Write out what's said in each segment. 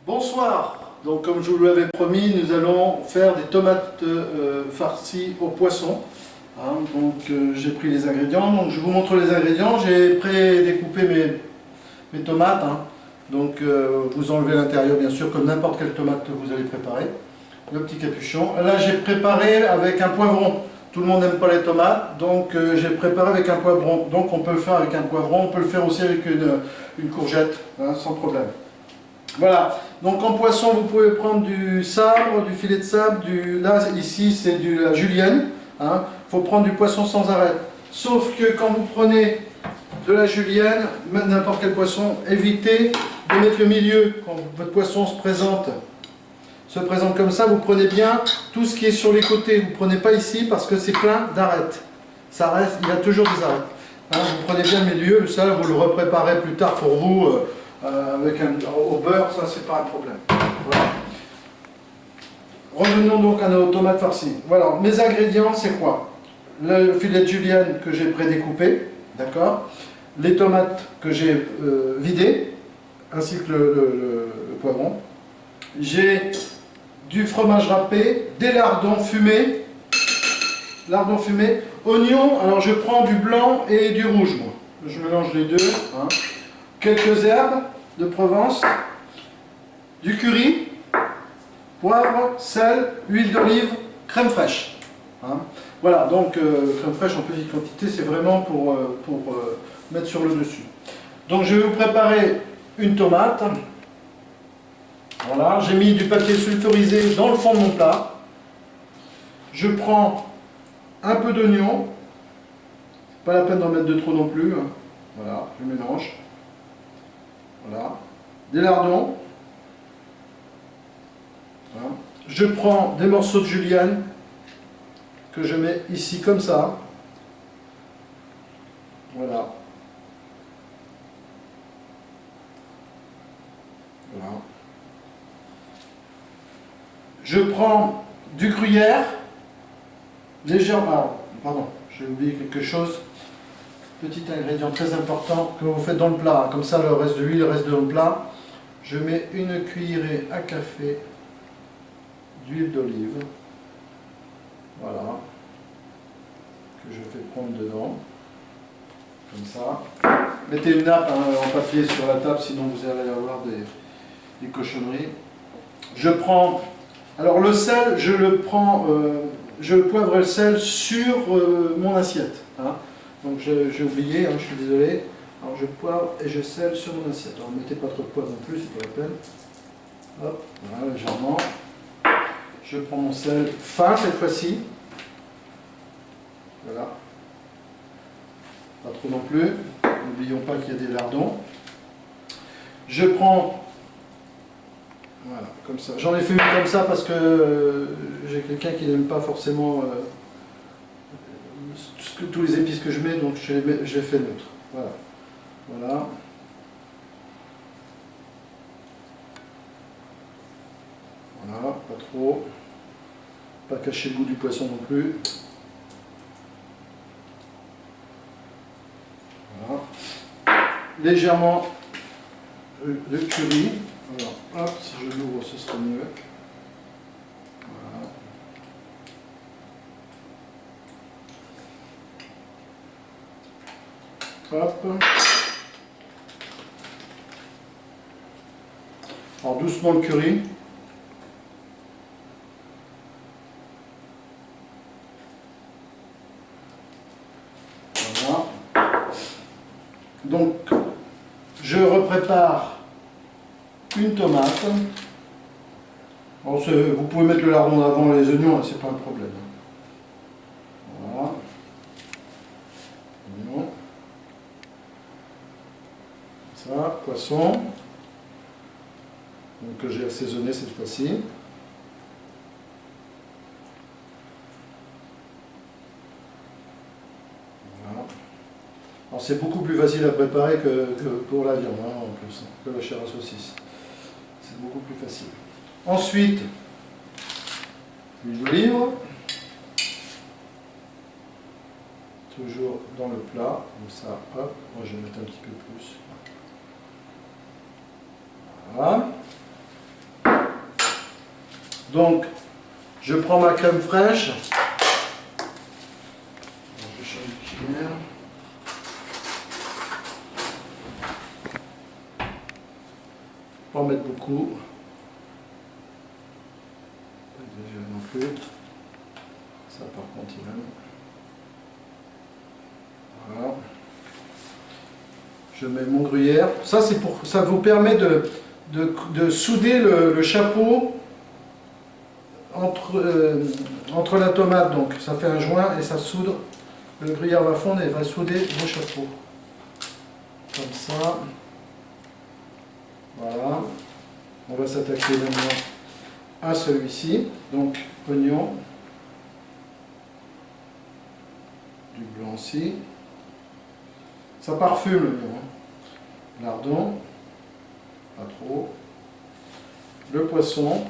Bonsoir, donc comme je vous l'avais promis, nous allons faire des tomates farcies au poisson. J'ai pris les ingrédients, donc je vous montre les ingrédients. J'ai pré-découpé mes tomates. Vous enlevez l'intérieur bien sûr, comme n'importe quelle tomate que vous allez préparer. Le petit capuchon. Là j'ai préparé avec un poivron. Tout le monde n'aime pas les tomates, donc j'ai préparé avec un poivron. Donc on peut le faire avec un poivron, on peut le faire aussi avec une courgette, sans problème. Voilà, donc en poisson vous pouvez prendre du sabre, du filet de sabre, là ici c'est de la julienne. Il faut prendre du poisson sans arrêt. Sauf que quand vous prenez de la julienne, n'importe quel poisson, évitez de mettre le milieu. Quand votre poisson se présente comme ça, vous prenez bien tout ce qui est sur les côtés. Vous ne prenez pas ici parce que c'est plein d'arêtes. Ça reste, il y a toujours des arêtes. Vous prenez bien le milieu, ça vous le repréparez plus tard pour vous. Au beurre, ça c'est pas un problème. Voilà. Revenons donc à nos tomates farcies. Voilà, mes ingrédients c'est quoi? Le filet de julienne que j'ai prédécoupé, d'accord? Les tomates que j'ai vidées, ainsi que le poivron. J'ai du fromage râpé, des lardons fumés, oignons, alors je prends du blanc et du rouge, moi. Je mélange les deux. Quelques herbes de Provence, du curry, poivre, sel, huile d'olive, crème fraîche. Voilà, donc crème fraîche en petite quantité, c'est vraiment pour mettre sur le dessus. Donc je vais vous préparer une tomate. Voilà, j'ai mis du papier sulfurisé dans le fond de mon plat. Je prends un peu d'oignon, pas la peine d'en mettre de trop non plus. Voilà, je mélange. Voilà, des lardons. Voilà. Je prends des morceaux de julienne que je mets ici comme ça. Voilà. Voilà. Je prends du gruyère, légèrement. Pardon, j'ai oublié quelque chose. Petit ingrédient très important que vous faites dans le plat, comme ça le reste de l'huile reste dans le plat. Je mets une cuillerée à café d'huile d'olive, voilà, que je fais prendre dedans, comme ça. Mettez une nappe en papier sur la table, sinon vous allez avoir des cochonneries. Je prends, alors le sel, je le prends, je poivre le sel sur mon assiette. Donc j'ai oublié, je suis désolé. Alors je poivre et je sel sur mon assiette. Alors ne mettez pas trop de poivre non plus, c'est pas la peine. Hop, voilà, légèrement. Je prends mon sel fin cette fois-ci. Voilà. Pas trop non plus. N'oublions pas qu'il y a des lardons. Je prends, voilà, comme ça. J'en ai fait une comme ça parce que j'ai quelqu'un qui n'aime pas forcément tous les épices que je mets, donc je les fais neutres. Voilà. Voilà. Voilà, pas trop. Pas cacher le goût du poisson non plus. Voilà. Légèrement de curry. Alors, hop, si je l'ouvre, ce sera mieux. Voilà. Hop. Alors doucement le curry. Voilà. Donc je reprépare une tomate. Alors, vous pouvez mettre le lardon avant les oignons, c'est pas un problème. Voilà. Oignon. Ça, poisson. Donc, que j'ai assaisonné cette fois-ci. Voilà. Alors c'est beaucoup plus facile à préparer que pour la viande, en plus, que la chair à saucisse. C'est beaucoup plus facile. Ensuite, l'huile d'olive. Toujours dans le plat, comme ça, hop, moi je vais mettre un petit peu plus. Voilà. Donc, je prends ma crème fraîche. Je change de cuillère. Pas en mettre beaucoup. Pas exagérer non plus. Ça par contre il aime. Voilà. Je mets mon gruyère. Ça c'est pour, ça vous permet de souder le chapeau entre la tomate. Donc ça fait un joint et ça soude. Le gruyère va fondre et va souder vos chapeaux. Comme ça. Voilà. On va s'attaquer maintenant à celui-ci. Donc oignon. Du blanc aussi. Ça parfume l'oignon. Lardon. Pas trop. Le poisson.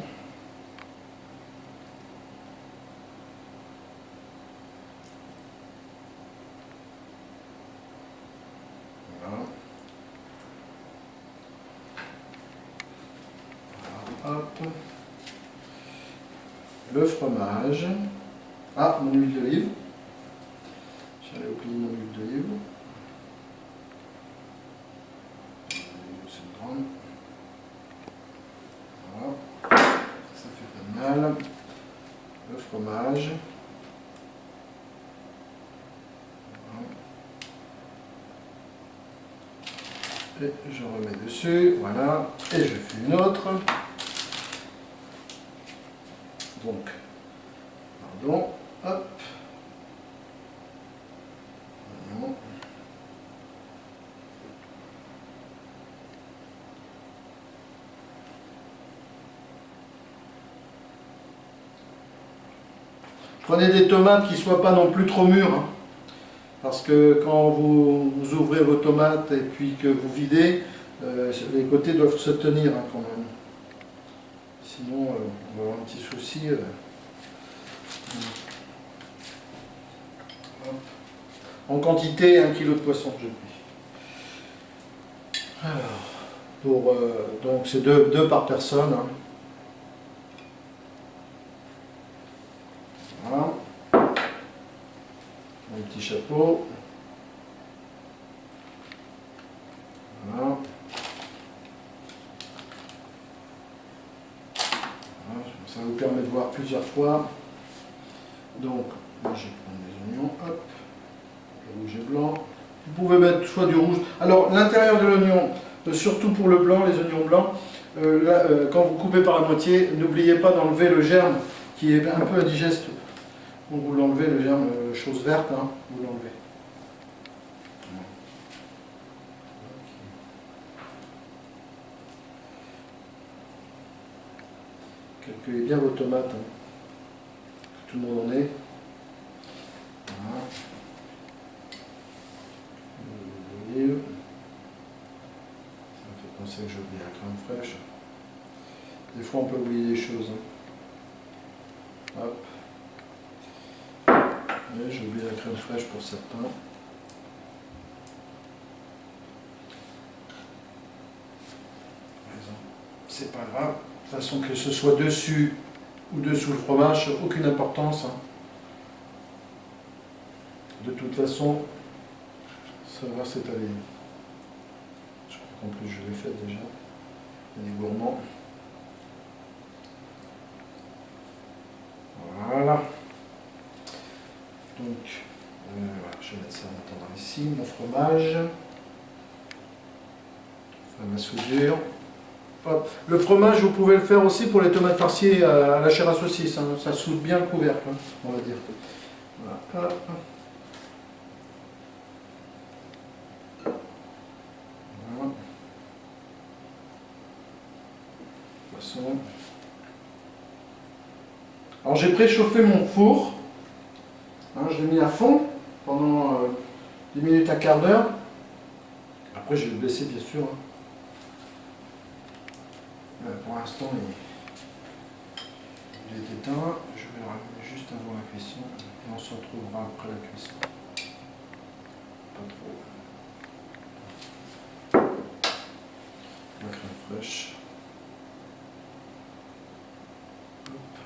Voilà. Hop. Le fromage. Ah, mon huile d'olive. J'avais oublié mon huile d'olive. C'est grande. Voilà. Ça fait pas de mal. Le fromage. Voilà. Et je remets dessus. Voilà. Et je fais une autre. Donc, pardon. Hop. Voilà. Prenez des tomates qui ne soient pas non plus trop mûres, hein, parce que quand vous ouvrez vos tomates et puis que vous videz, les côtés doivent se tenir hein, quand même. Sinon, on va avoir un petit souci. En quantité, 1 kg de poisson que j'ai pris. Alors, donc c'est deux par personne. Hein. Voilà. Un petit chapeau. Voilà. Voilà. Ça vous permet de voir plusieurs fois. Donc, moi je prends des oignons. Hop. Le rouge et blanc. Vous pouvez mettre soit du rouge. Alors, l'intérieur de l'oignon, surtout pour le blanc, les oignons blancs, quand vous coupez par la moitié, n'oubliez pas d'enlever le germe qui est un peu indigeste. Donc vous l'enlevez, le germe, chose verte, hein, vous l'enlevez. Calculez bien vos tomates, hein, que tout le monde en ait. Voilà. L'olive. Ça me fait penser que j'ai oublié la crème fraîche. Des fois on peut oublier des choses. Hein. Hop. J'ai oublié la crème fraîche pour certains. C'est pas grave. De toute façon, que ce soit dessus ou dessous le fromage, aucune importance. Hein. De toute façon, ça va s'étaler. Je crois qu'en plus je l'ai fait déjà. Il y a des gourmands. Voilà. Donc, voilà, je vais mettre ça en attendant ici, mon fromage. Enfin, ma soudure. Hop. Le fromage, vous pouvez le faire aussi pour les tomates farcies à la chair à saucisse. Hein. Ça soude bien le couvercle, hein, on va dire. Voilà. Hop. Voilà. Poisson. Alors j'ai préchauffé mon four. Hein, je l'ai mis à fond pendant 10 minutes, un quart d'heure. Après, je vais le baisser, bien sûr. Hein. Pour l'instant, il est éteint. Je vais le rallumer juste avant la cuisson. Et on se retrouvera après la cuisson. Pas trop. La crème fraîche. Hop.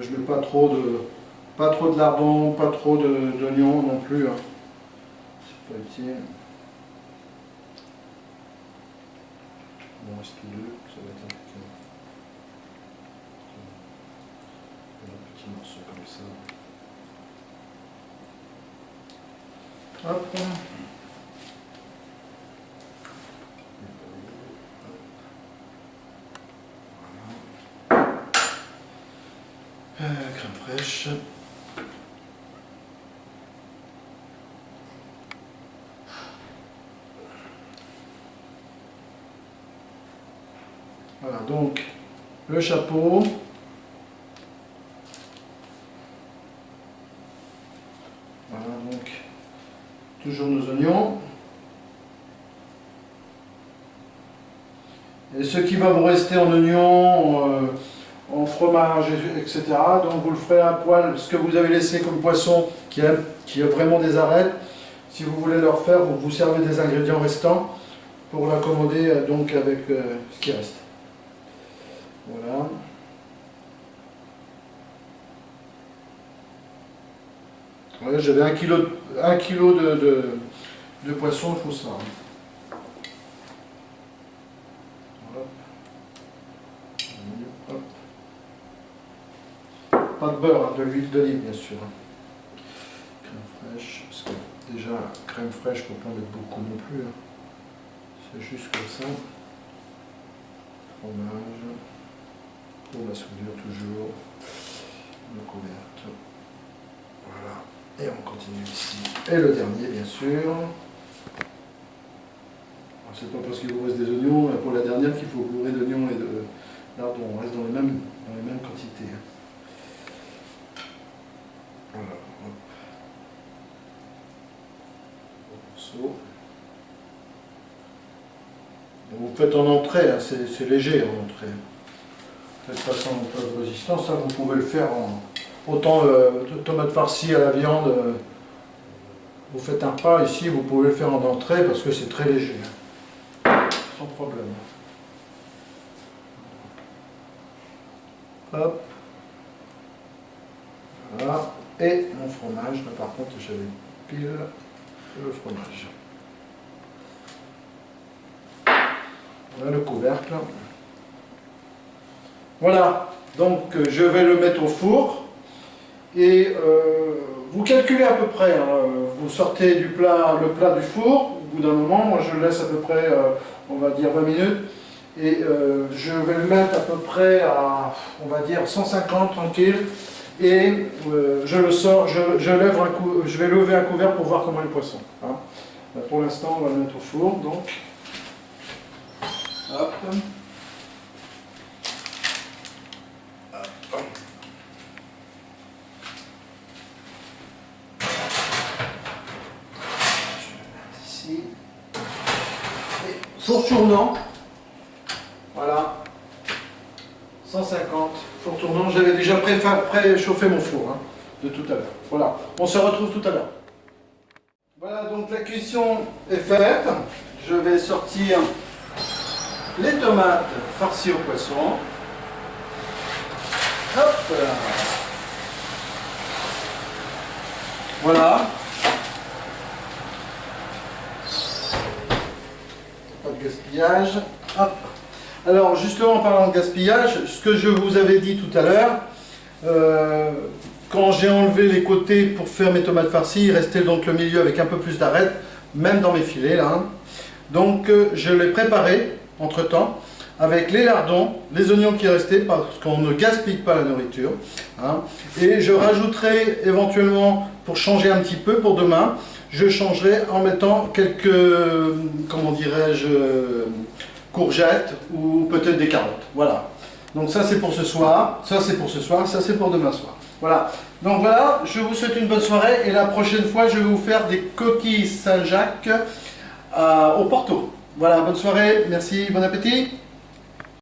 Je mets pas trop de lardons, pas trop d'oignons non plus. Hein. C'est pas utile. Il en reste que deux, ça va être un petit morceau comme ça. Hop. Voilà. Crème fraîche. Voilà, donc le chapeau. Voilà, donc toujours nos oignons. Et ce qui va vous rester en oignons, en fromage, etc. Donc vous le ferez à poêle, ce que vous avez laissé comme poisson qui a vraiment des arêtes. Si vous voulez le refaire, vous vous servez des ingrédients restants pour l'accommoder donc avec ce qui reste. Voilà. Voilà, j'avais 1 kilo de poisson, il faut ça. Hop. Pas de beurre, hein, de l'huile d'olive bien sûr. Crème fraîche, parce que déjà crème fraîche, il ne faut pas en mettre beaucoup non plus. Hein. C'est juste comme ça. Fromage. Pour la soudure toujours. Le couvercle. Voilà. Et on continue ici. Et le dernier bien sûr. C'est pas parce qu'il vous reste des oignons pour la dernière qu'il faut bourrer d'oignons et de lardons. On reste dans les mêmes quantités. Voilà. Hop. Morceau. Vous faites en entrée, hein, c'est léger en entrée. Faites pas sans de résistance, ça vous pouvez le faire en autant de tomates farcies à la viande. Vous faites un pas ici, vous pouvez le faire en entrée parce que c'est très léger. Sans problème. Hop. Voilà. Et mon fromage, là, par contre j'avais pile le fromage. Voilà le couvercle. Voilà, donc je vais le mettre au four et vous calculez à peu près, hein, vous sortez le plat du four, au bout d'un moment, moi je le laisse à peu près, on va dire 20 minutes, et je vais le mettre à peu près à, on va dire 150 tranquille, et je le sors, je vais lever un couvert pour voir comment est le poisson. Hein. Pour l'instant, on va le mettre au four, donc. Hop. Ici. Et four tournant. Voilà. 150. Four tournant. J'avais déjà préchauffé mon four hein, de tout à l'heure. Voilà. On se retrouve tout à l'heure. Voilà, donc la cuisson est faite. Je vais sortir les tomates farcies au poisson. Hop là. Voilà. Pas de gaspillage. Hop. Alors justement en parlant de gaspillage, ce que je vous avais dit tout à l'heure, quand j'ai enlevé les côtés pour faire mes tomates farcies, il restait donc le milieu avec un peu plus d'arête, même dans mes filets là. Hein. Donc je l'ai préparé entre temps avec les lardons, les oignons qui restaient parce qu'on ne gaspille pas la nourriture. Hein. Et je rajouterai éventuellement, pour changer un petit peu pour demain, je changerai en mettant quelques, comment dirais-je, courgettes ou peut-être des carottes. Voilà. Donc ça c'est pour ce soir, ça c'est pour ce soir, ça c'est pour demain soir. Voilà. Donc voilà, je vous souhaite une bonne soirée et la prochaine fois je vais vous faire des coquilles Saint-Jacques au Porto. Voilà, bonne soirée, merci, bon appétit.